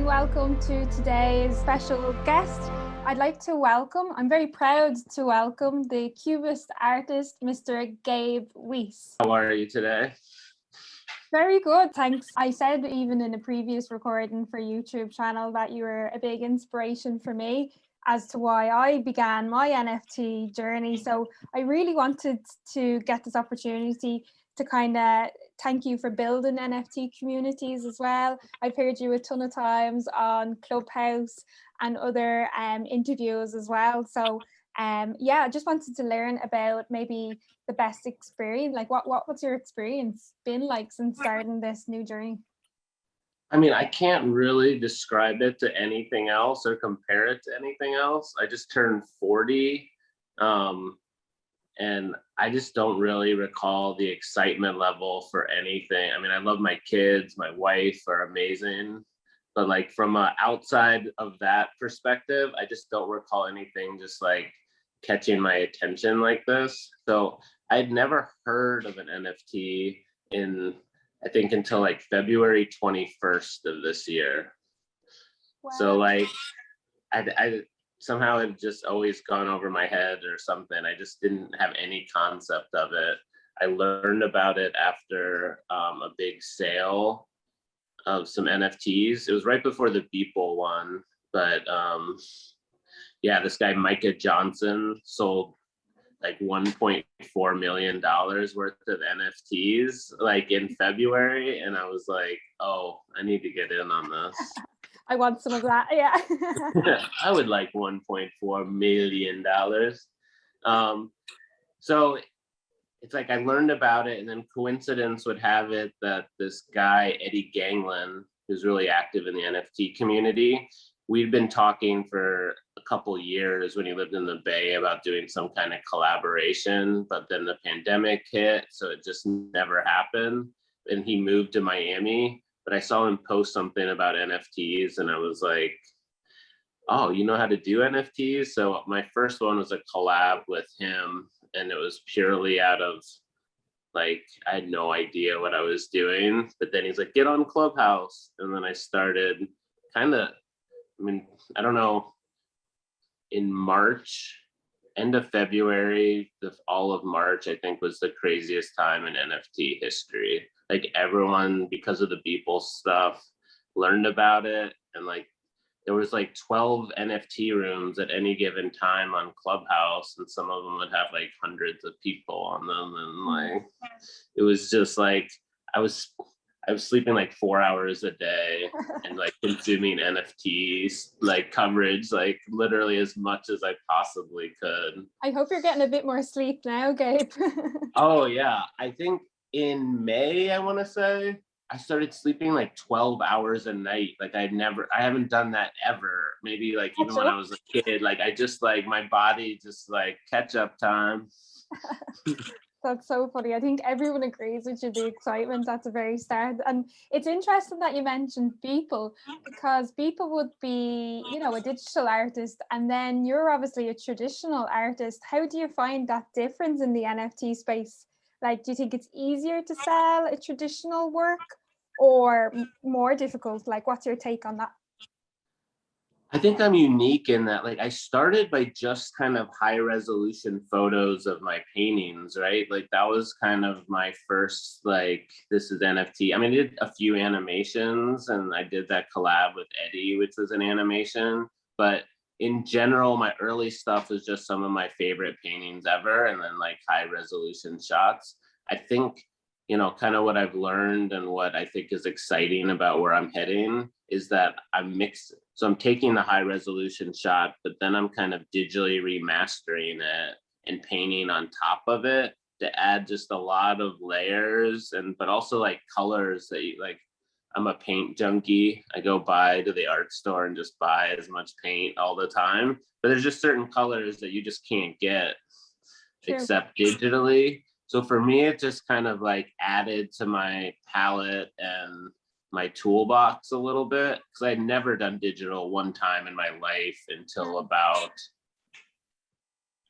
and welcome to today's special guest. I'm very proud to welcome the Cubist artist, Mr. Gabe Weiss. How are you today? Very good, thanks. I said even in a previous recording for YouTube channel that you were a big inspiration for me as to why I began my NFT journey. So I really wanted to get this opportunity to kind of thank you for building NFT communities as well. I've heard you a ton of times on Clubhouse and other interviews as well. So yeah, I just wanted to learn about maybe the best experience. Like what's your experience been like since starting this new journey? I mean, I can't really describe it to anything else or compare it to anything else. I just turned 40. And I just don't really recall the excitement level for anything. I mean, I love my kids, my wife are amazing, but like from outside of that perspective, I just don't recall anything just like catching my attention like this. So I'd never heard of an NFT I think until like February 21st of this year. Wow. So like I somehow it just always gone over my head or something. I just didn't have any concept of it. I learned about it after a big sale of some NFTs. It was right before the Beeple one, but yeah, this guy Micah Johnson sold like $1.4 million worth of NFTs like in February, and I was like, oh, I need to get in on this. I want some of that, yeah. I would like $1.4 million. So it's like I learned about it, and then coincidence would have it that this guy, Eddie Ganglin, who's really active in the NFT community, we'd been talking for a couple years when he lived in the Bay about doing some kind of collaboration, but then the pandemic hit, so it just never happened. And he moved to Miami, but I saw him post something about NFTs and I was like, oh, you know how to do NFTs? So my first one was a collab with him, and it was purely out of like, I had no idea what I was doing, but then he's like, get on Clubhouse. And then I started kind of, I mean, I don't know, in March, end of February, all of March, I think was the craziest time in NFT history. Like everyone, because of the Beeple stuff, learned about it. And like, there was like 12 NFT rooms at any given time on Clubhouse. And some of them would have like hundreds of people on them. And like, it was just like, I was sleeping like 4 hours a day and like consuming NFTs, like coverage, like literally as much as I possibly could. I hope you're getting a bit more sleep now, Gabe. Oh yeah, I think in May, I want to say, I started sleeping like 12 hours a night. Like I haven't done that ever. Maybe like even when I was a kid, like I just like my body just like catch up time. That's so funny. I think everyone agrees with you, the excitement at the very start. And it's interesting that you mentioned Beeple, because Beeple would be, you know, a digital artist, and then you're obviously a traditional artist. How do you find that difference in the NFT space? Like, do you think it's easier to sell a traditional work or more difficult? Like, what's your take on that? I think I'm unique in that, like, I started by just kind of high resolution photos of my paintings, right? Like that was kind of my first, like, this is NFT. I mean, I did a few animations and I did that collab with Eddie, which was an animation, but in general, my early stuff was just some of my favorite paintings ever. And then like high resolution shots. I think, you know, kind of what I've learned and what I think is exciting about where I'm heading is that I'm mixed. So I'm taking the high resolution shot, but then I'm kind of digitally remastering it and painting on top of it to add just a lot of layers but also like colors that you like. I'm a paint junkie. I go by to the art store and just buy as much paint all the time, but there's just certain colors that you just can't get except digitally. So for me, it just kind of like added to my palette and my toolbox a little bit, because I'd never done digital one time in my life until about,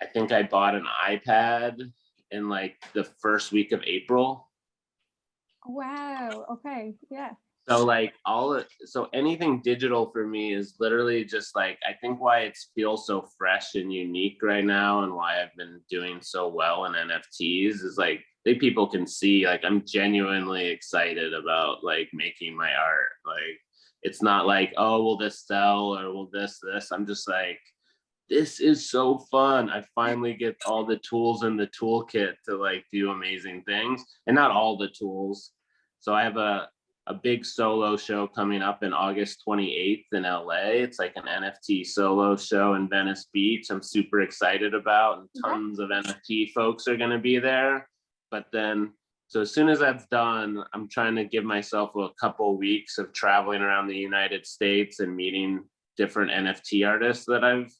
I think I bought an iPad in like the first week of April. Wow. Okay. Yeah. So like so anything digital for me is literally just like, I think why it feels so fresh and unique right now and why I've been doing so well in NFTs is like people can see like I'm genuinely excited about like making my art. Like it's not like, oh, will this sell or will this. I'm just like, this is so fun. I finally get all the tools in the toolkit to like do amazing things, and not all the tools. So I have a big solo show coming up in August 28th in LA. It's like an NFT solo show in Venice Beach. I'm super excited about, and tons of NFT folks are going to be there. But then, so as soon as that's done, I'm trying to give myself a couple weeks of traveling around the United States and meeting different NFT artists that I've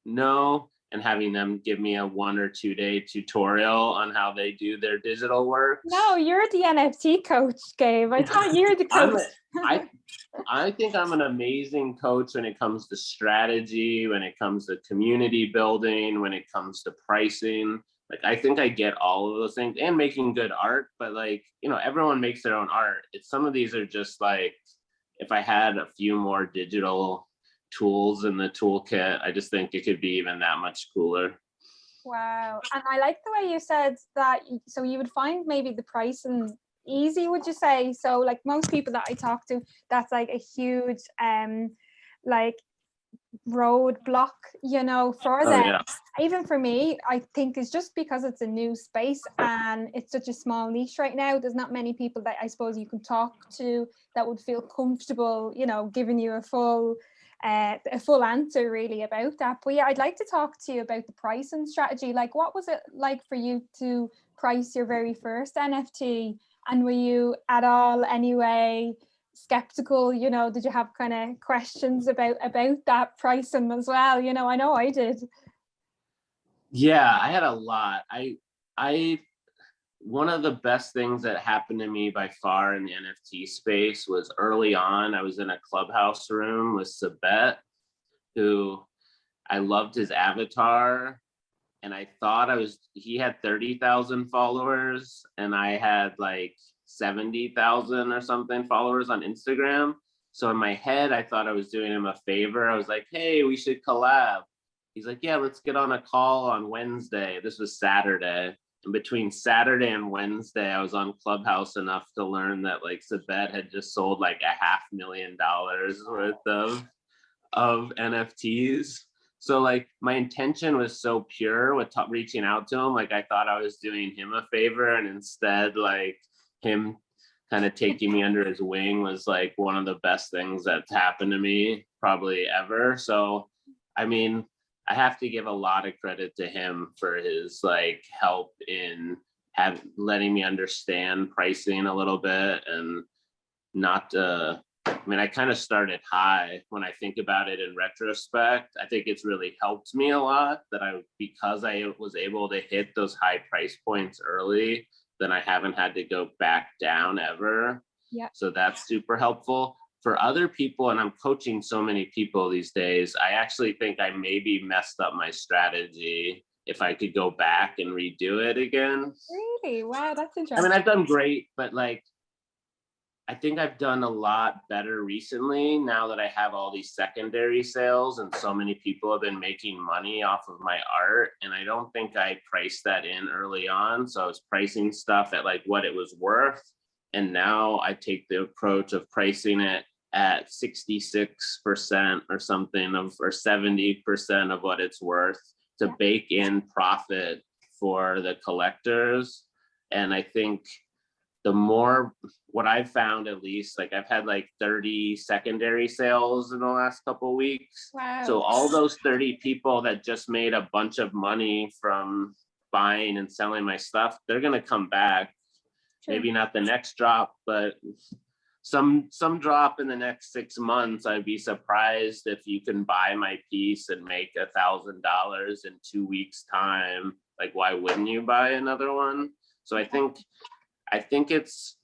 know and having them give me a 1 or 2 day tutorial on how they do their digital work. No, you're the NFT coach, Gabe. I thought you were the coach. I think I'm an amazing coach when it comes to strategy, when it comes to community building, when it comes to pricing. Like, I think I get all of those things, and making good art. But like, everyone makes their own art. Some of these are just like, if I had a few more digital tools in the toolkit, I just think it could be even that much cooler. Wow. And I like the way you said that, so you would find maybe the pricing easy, would you say? So like most people that I talk to, that's like a huge like roadblock, for them. Yeah. Even for me, I think it's just because it's a new space and it's such a small niche right now. There's not many people that I suppose you can talk to that would feel comfortable, giving you a full answer really about that. But yeah, I'd like to talk to you about the pricing strategy. Like, what was it like for you to price your very first NFT? And were you at all anyway skeptical? Did you have kind of questions about that pricing as well? I know I did. Yeah, I had a lot. I one of the best things that happened to me by far in the NFT space was early on. I was in a clubhouse room with Sabet, who I loved his avatar, and I thought he had 30,000 followers and I had like 70,000 or something followers on Instagram. So in my head, I thought I was doing him a favor. I was like, hey, we should collab. He's like, yeah, let's get on a call on Wednesday. This was Saturday. And between Saturday and Wednesday, I was on Clubhouse enough to learn that like Sabet had just sold like $500,000 worth of NFTs. So like my intention was so pure with reaching out to him. Like I thought I was doing him a favor, and instead like him kind of taking me under his wing was like one of the best things that's happened to me probably ever. So, I mean, I have to give a lot of credit to him for his like help in letting me understand pricing a little bit, and not I kind of started high. When I think about it in retrospect, I think it's really helped me a lot because I was able to hit those high price points early, then I haven't had to go back down ever. Yeah. So that's super helpful. For other people, and I'm coaching so many people these days, I actually think I maybe messed up my strategy if I could go back and redo it again. Really? Wow, that's interesting. I mean, I've done great, but like, I think I've done a lot better recently now that I have all these secondary sales and so many people have been making money off of my art. And I don't think I priced that in early on. So I was pricing stuff at like what it was worth. And now I take the approach of pricing it at 66% or something or 70% of what it's worth to bake in profit for the collectors. And I think the more, what I've found at least, like I've had like 30 secondary sales in the last couple of weeks. Wow. So all those 30 people that just made a bunch of money from buying and selling my stuff, they're going to come back. True. Maybe not the next drop, but some drop in the next 6 months. I'd be surprised if you can buy my piece and make $1,000 in 2 weeks time. Like, why wouldn't you buy another one? So I think it's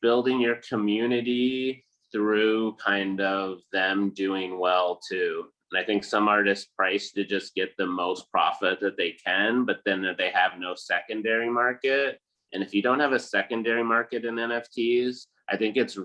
building your community through kind of them doing well too. And I think some artists price to just get the most profit that they can, but then they have no secondary market. And if you don't have a secondary market in NFTs, I think it's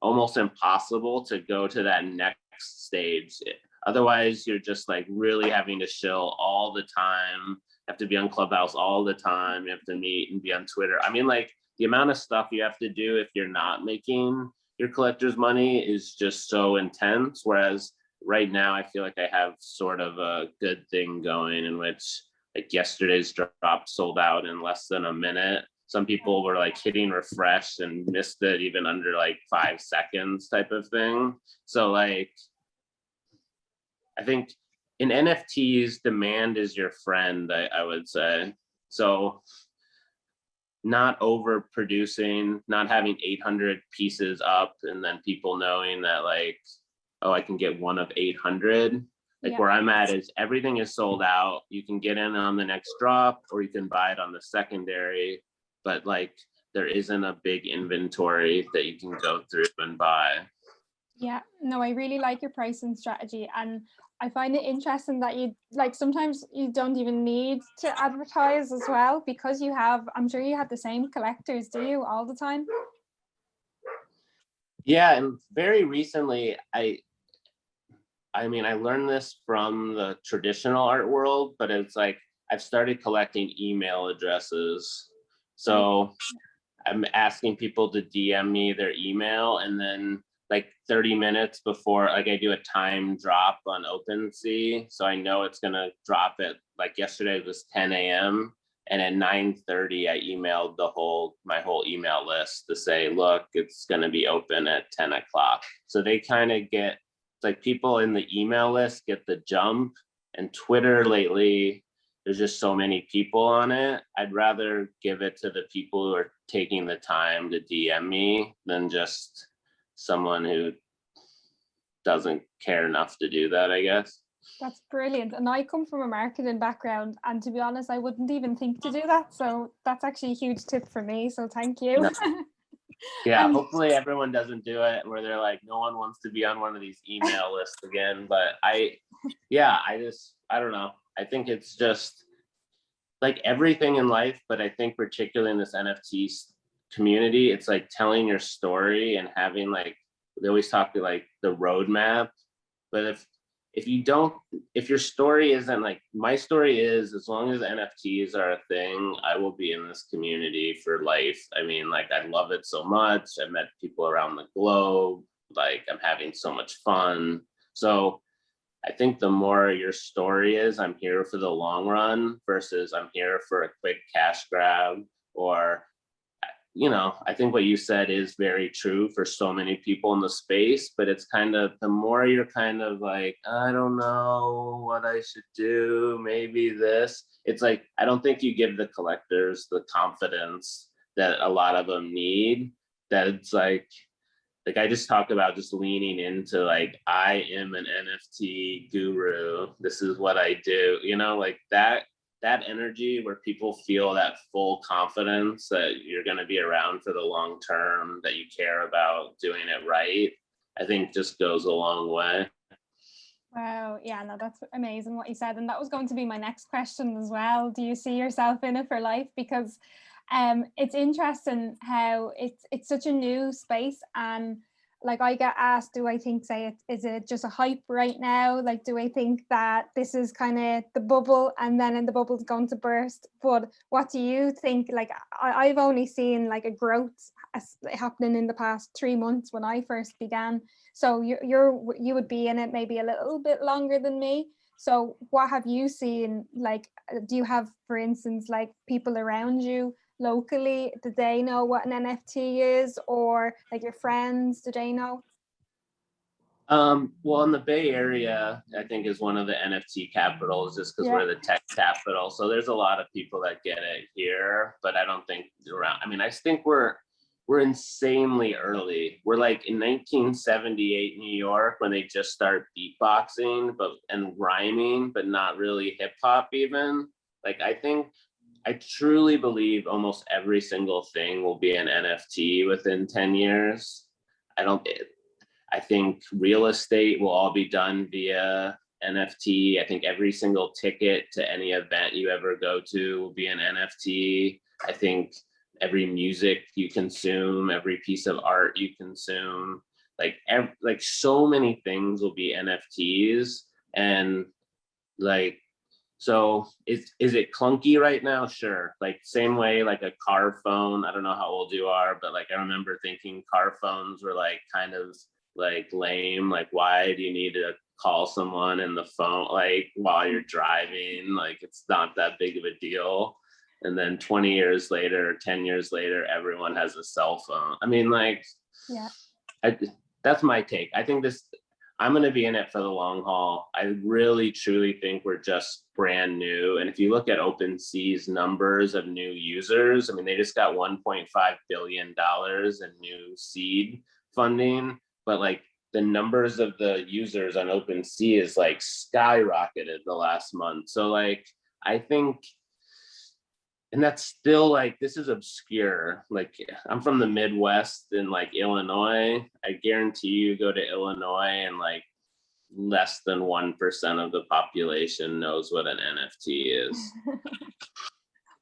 almost impossible to go to that next stage. Otherwise, you're just like really having to shill all the time, have to be on Clubhouse all the time, you have to meet and be on Twitter. I mean, like the amount of stuff you have to do if you're not making your collector's money is just so intense. Whereas right now, I feel like I have sort of a good thing going in which like yesterday's drop sold out in less than a minute. Some people were like hitting refresh and missed it even under like 5 seconds type of thing. So like, I think in NFTs, demand is your friend, I would say. So not overproducing, not having 800 pieces up and then people knowing that like, oh, I can get one of 800. Like where I'm at is everything is sold out. You can get in on the next drop or you can buy it on the secondary, but like there isn't a big inventory that you can go through and buy. Yeah, no, I really like your pricing strategy, and I find it interesting that you like sometimes you don't even need to advertise as well because you have, I'm sure you have the same collectors, do you, all the time? Yeah, and very recently I mean, I learned this from the traditional art world, but it's like I've started collecting email addresses. So I'm asking people to DM me their email, and then like 30 minutes before, like I do a time drop on OpenSea. So I know it's gonna drop at, like yesterday it was 10 a.m. and at 9:30 I emailed my whole email list to say, look, it's gonna be open at 10 o'clock. So they kind of get, it's like people in the email list get the jump, and Twitter lately, there's just so many people on it. I'd rather give it to the people who are taking the time to DM me than just someone who doesn't care enough to do that, I guess. That's brilliant. And I come from a marketing background, and to be honest, I wouldn't even think to do that. So that's actually a huge tip for me. So thank you. No. Yeah, hopefully everyone doesn't do it where they're like, no one wants to be on one of these email lists again. But I don't know. I think it's just like everything in life, but I think particularly in this NFT community, it's like telling your story and having like, they always talk to like the roadmap. But if your story isn't like, my story is, as long as NFTs are a thing, I will be in this community for life. I mean, like, I love it so much. I've met people around the globe. Like, I'm having so much fun. So I think the more your story is, I'm here for the long run versus I'm here for a quick cash grab. Or, you know, I think what you said is very true for so many people in the space, but it's kind of, the more you're kind of like, I don't know what I should do, maybe this, it's like, I don't think you give the collectors the confidence that a lot of them need, that it's like I just talk about just leaning into like, I am an NFT guru. This is what I do, you know, like that energy where people feel that full confidence that you're going to be around for the long term, that you care about doing it right, I think just goes a long way. Wow, yeah, no, that's amazing what you said. And that was going to be my next question as well. Do you see yourself in it for life? Because it's interesting how it's such a new space, and like I get asked, do I think, is it just a hype right now? Like, do I think that this is kind of the bubble and then the bubble's going to burst? But what do you think? Like, I've only seen like a growth happening in the past 3 months when I first began. So you would be in it maybe a little bit longer than me. So what have you seen? Like, do you have, for instance, like people around you locally, do they know what an NFT is, or like your friends, do they know? Well, in the Bay Area, I think is one of the NFT capitals, just because we're the tech capital. So there's a lot of people that get it here, but I don't think around. I mean, I think we're insanely early. We're like in 1978 New York when they just start beatboxing, and rhyming, but not really hip hop even. Like, I truly believe almost every single thing will be an NFT within 10 years. I think real estate will all be done via NFT. I think every single ticket to any event you ever go to will be an NFT. I think every music you consume, every piece of art you consume, like like so many things will be NFTs. And like, so is it clunky right now? Sure. Like same way, like a car phone. I don't know how old you are, but like I remember thinking car phones were like kind of like lame. Like why do you need to call someone in the phone like while you're driving? Like it's not that big of a deal. And then 20 years later, 10 years later, everyone has a cell phone. I mean, like, Yeah. That's my take. I think I'm going to be in it for the long haul. I really, truly think we're just brand new. And if you look at OpenSea's numbers of new users, I mean, they just got $1.5 billion in new seed funding, but like the numbers of the users on OpenSea is like skyrocketed the last month. So like, I think, and that's still like, this is obscure. Like I'm from the Midwest in like Illinois. I guarantee you go to Illinois and like less than 1% of the population knows what an NFT is.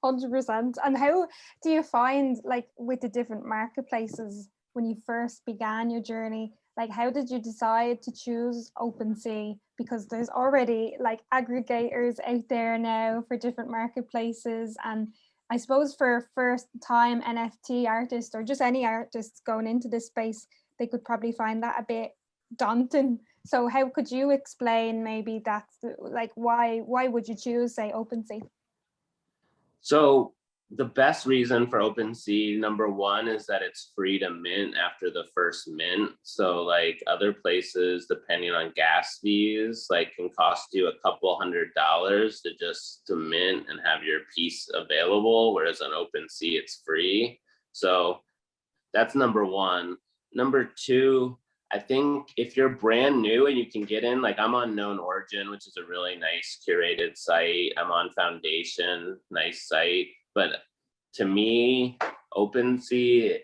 100%. And how do you find, like with the different marketplaces, when you first began your journey, like how did you decide to choose OpenSea? Because there's already like aggregators out there now for different marketplaces. And I suppose for a first time NFT artist or just any artists going into this space, they could probably find that a bit daunting. So how could you explain maybe that's like why would you choose, say, OpenSea? So the best reason for OpenSea, number one, is that it's free to mint after the first mint. So like other places, depending on gas fees, like can cost you a couple $100 to mint and have your piece available, whereas on OpenSea it's free. So that's number one. Number two, I think if you're brand new and you can get in, like I'm on Known Origin, which is a really nice curated site. I'm on Foundation, nice site. But to me, OpenSea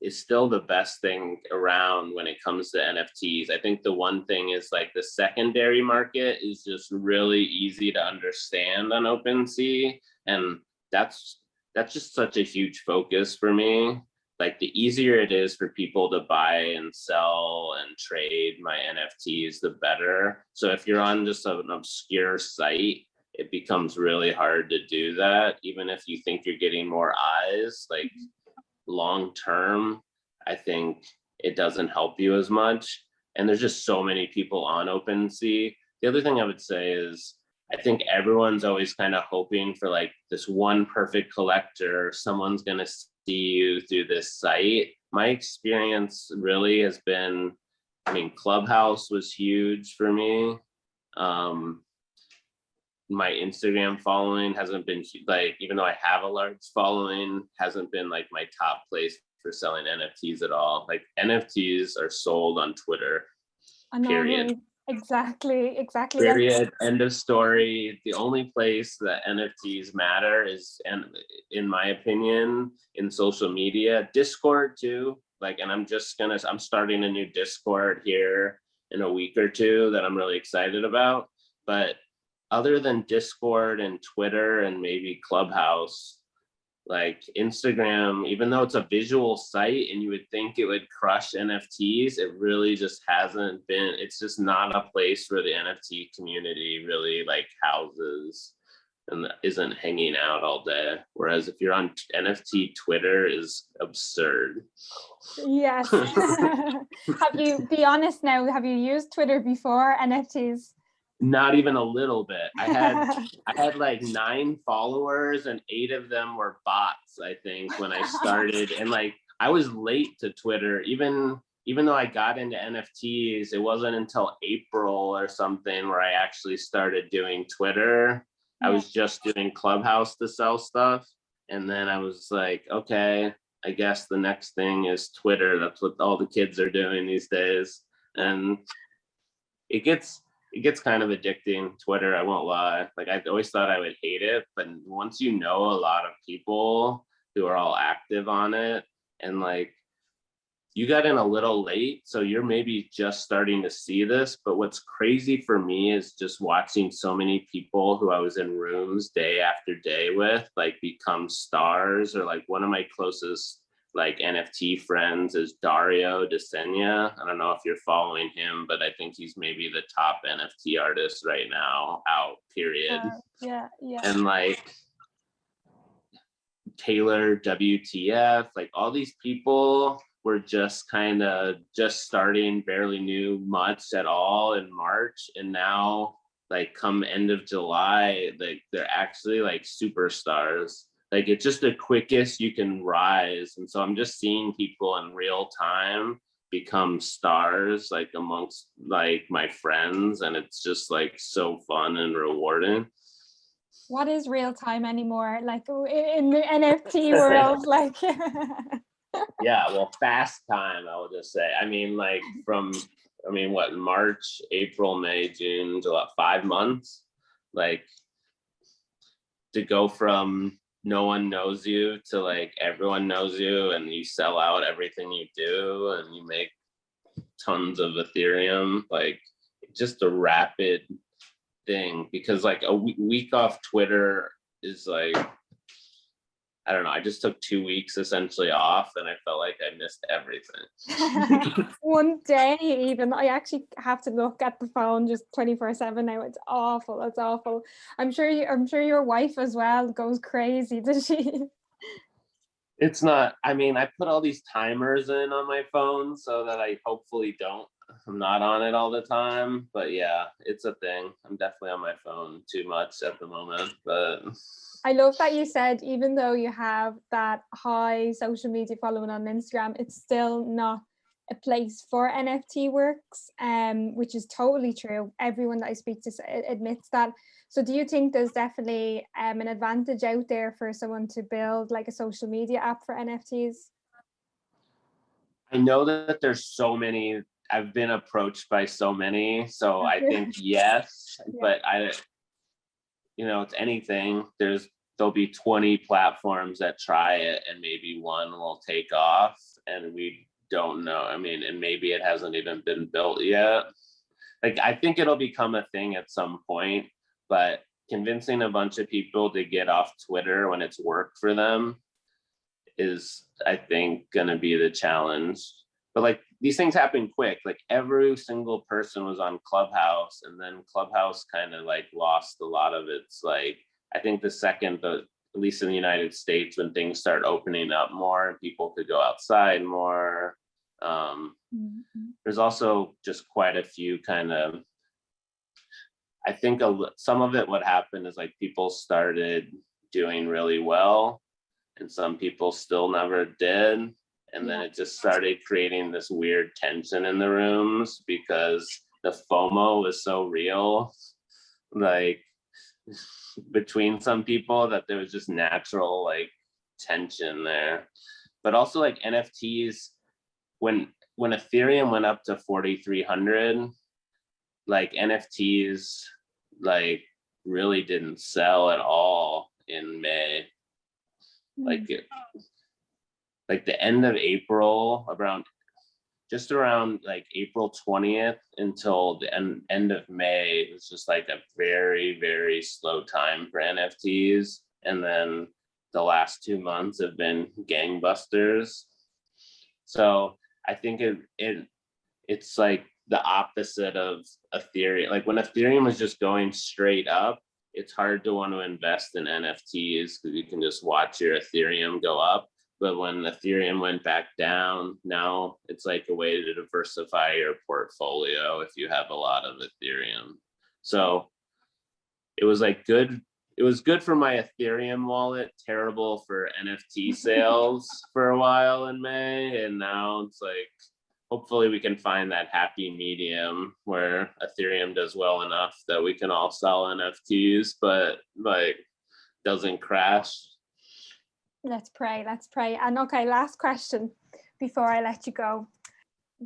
is still the best thing around when it comes to NFTs. I think the one thing is like the secondary market is just really easy to understand on OpenSea. And that's just such a huge focus for me. Like the easier it is for people to buy and sell and trade my NFTs, the better. So if you're on just an obscure site, it becomes really hard to do that. Even if you think you're getting more eyes, like long term, I think it doesn't help you as much. And there's just so many people on OpenSea. The other thing I would say is I think everyone's always kind of hoping for like this one perfect collector. Someone's going to see you through this site. My experience really has been, I mean, Clubhouse was huge for me. My Instagram following hasn't been like, even though I have a large following, hasn't been like my top place for selling NFTs at all. Like NFTs are sold on Twitter, period. Exactly. Period. End of story. The only place that NFTs matter is, and in my opinion, in social media, Discord too. Like, and I'm starting a new Discord here in a week or two that I'm really excited about. But other than Discord and Twitter and maybe Clubhouse, like Instagram, even though it's a visual site and you would think it would crush NFTs, it really just hasn't been. It's just not a place where the NFT community really like houses and isn't hanging out all day. Whereas if you're on NFT, Twitter is absurd. Yes. Be honest now, have you used Twitter before NFTs? Not even a little bit. I had like 9 followers and 8 of them were bots, I think, when I started. And like I was late to Twitter, even though I got into NFTs, it wasn't until April or something where I actually started doing Twitter. Yeah. I was just doing Clubhouse to sell stuff. And then I was like, okay, I guess the next thing is Twitter. That's what all the kids are doing these days. And it gets kind of addicting, Twitter, I won't lie. Like I always thought I would hate it, but once you know a lot of people who are all active on it, and like you got in a little late, so you're maybe just starting to see this. But what's crazy for me is just watching so many people who I was in rooms day after day with, like, become stars. Or like one of my closest like NFT friends is Dario Desenia. I don't know if you're following him, but I think he's maybe the top NFT artist right now out, period. Yeah. And like Taylor WTF, like all these people were just kind of just starting, barely knew much at all in March, and now like come end of July, like they're actually like superstars. Like it's just the quickest you can rise. And so I'm just seeing people in real time become stars, like amongst like my friends, and it's just like so fun and rewarding. What is real time anymore? Like in the NFT world, like Yeah, well, fast time, I will just say. I mean, like what, March, April, May, June, July, 5 months? Like to go from no one knows you to like everyone knows you, and you sell out everything you do and you make tons of Ethereum, like just a rapid thing. Because like a week off Twitter is like, I don't know, I just took 2 weeks essentially off, and I felt like I missed everything. one day even. I actually have to look at the phone just 24/7 now. It's awful. It's awful. I'm sure your wife as well goes crazy, does she? It's not, I mean, I put all these timers in on my phone so that I hopefully I'm not on it all the time. But yeah, it's a thing. I'm definitely on my phone too much at the moment. But I love that you said, even though you have that high social media following on Instagram, it's still not a place for NFT works, which is totally true. Everyone that I speak to admits that. So do you think there's definitely an advantage out there for someone to build like a social media app for NFTs? I know that there's so many, I've been approached by so many. So I think yes, but it's anything. There'll be 20 platforms that try it, and maybe one will take off, and we don't know. I mean, and maybe it hasn't even been built yet. Like, I think it'll become a thing at some point, but convincing a bunch of people to get off Twitter when it's worked for them is, I think, gonna be the challenge. But like these things happen quick. Like every single person was on Clubhouse, and then Clubhouse kind of like lost a lot of its, like, I think the second, at least in the United States, when things start opening up more and people could go outside more. There's also just quite a few kind of, I think some of it, what happened is like people started doing really well, and some people still never did. And then it just started creating this weird tension in the rooms because the FOMO was so real, like between some people, that there was just natural like tension there. But also like NFTs, when Ethereum went up to 4,300, like NFTs like really didn't sell at all in May. Like the end of April, just around like April 20th until the end of May, it was just like a very, very slow time for NFTs. And then the last 2 months have been gangbusters. So I think it's like the opposite of Ethereum. Like when Ethereum was just going straight up, it's hard to want to invest in NFTs because you can just watch your Ethereum go up. But when Ethereum went back down, now it's like a way to diversify your portfolio if you have a lot of Ethereum. So it was like good. It was good for my Ethereum wallet, terrible for NFT sales for a while in May. And now it's like, hopefully we can find that happy medium where Ethereum does well enough that we can all sell NFTs, but like doesn't crash. Let's pray. And okay, last question before I let you go.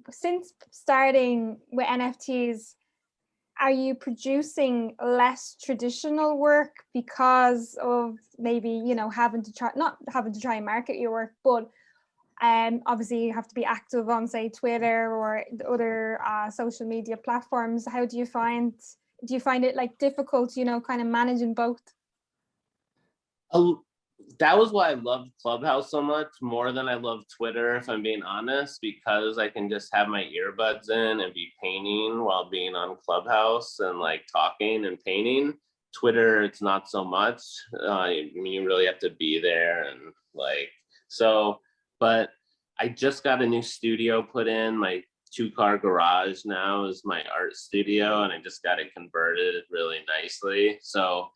Since starting with NFTs, are you producing less traditional work because of maybe, not having to try and market your work, but Obviously you have to be active on, say, Twitter or the other social media platforms. How do you find it like difficult, you know, kind of managing both? That was why I loved Clubhouse so much, more than I love Twitter, if I'm being honest, because I can just have my earbuds in and be painting while being on Clubhouse and like talking and painting. Twitter, it's not so much. I mean, you really have to be there and like, so, but I just got a new studio put in. My 2-car garage now is my art studio, and I just got it converted really nicely. So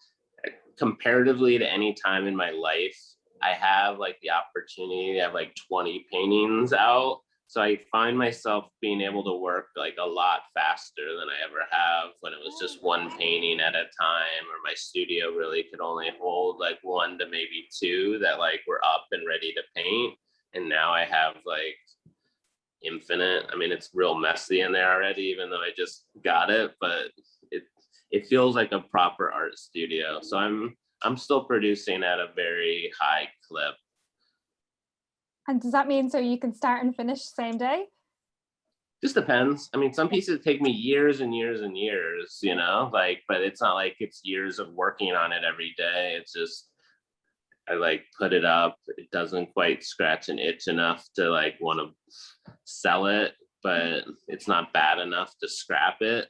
comparatively to any time in my life, I have like the opportunity to have like 20 paintings out. So I find myself being able to work like a lot faster than I ever have when it was just one painting at a time, or my studio really could only hold like 1 to maybe 2 that like were up and ready to paint. And now I have like infinite. I mean, it's real messy in there already, even though I just got it, but it feels like a proper art studio. So I'm still producing at a very high clip. And does that mean so you can start and finish same day? Just depends. I mean, some pieces take me years and years and years, you know, like, but it's not like it's years of working on it every day. It's just, I like put it up. It doesn't quite scratch an itch enough to like want to sell it, but it's not bad enough to scrap it.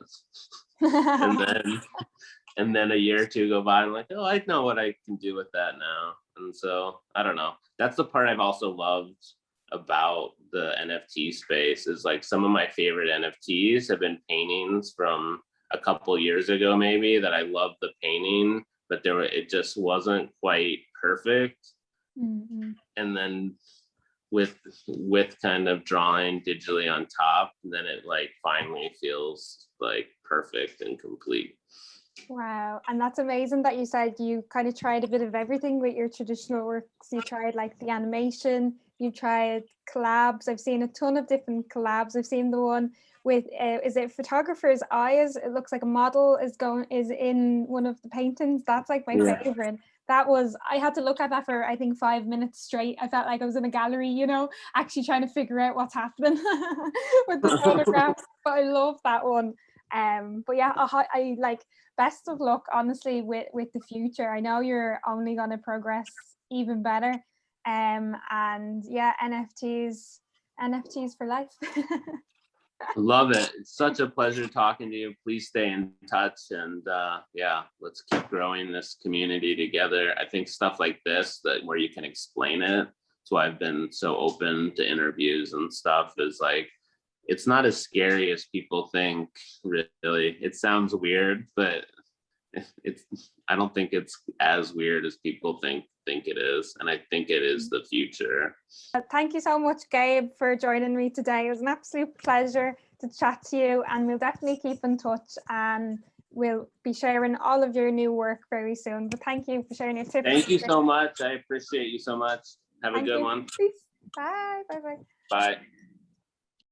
and then a year or two go by and I'm like, oh, I know what I can do with that now. And so I don't know. That's the part I've also loved about the NFT space, is like some of my favorite NFTs have been paintings from a couple years ago, maybe, that I loved the painting, but it just wasn't quite perfect. Mm-hmm. And then with kind of drawing digitally on top, then it like finally feels like perfect and complete. Wow. And that's amazing that you said you kind of tried a bit of everything with your traditional works. You tried like the animation, you tried collabs. I've seen a ton of different collabs. I've seen the one with is it Photographer's Eyes? It looks like a model is in one of the paintings. That's like my favorite. I had to look at that for I think 5 minutes straight. I felt like I was in a gallery, you know, actually trying to figure out what's happening with the photographs. But I love that one. But yeah, I like, best of luck honestly with the future. I know you're only going to progress even better. And yeah, NFTs for life. Love it. It's such a pleasure talking to you. Please stay in touch, and yeah, let's keep growing this community together. I think stuff like this, that where you can explain it, that's why I've been so open to interviews and stuff, is like, it's not as scary as people think, really. It sounds weird, but I don't think it's as weird as people think it is. And I think it is the future. Thank you so much, Gabe, for joining me today. It was an absolute pleasure to chat to you, and we'll definitely keep in touch, and we'll be sharing all of your new work very soon. But thank you for sharing your tips. Thank you so much. I appreciate you so much. Have a good one. Peace. Bye. Bye. Bye.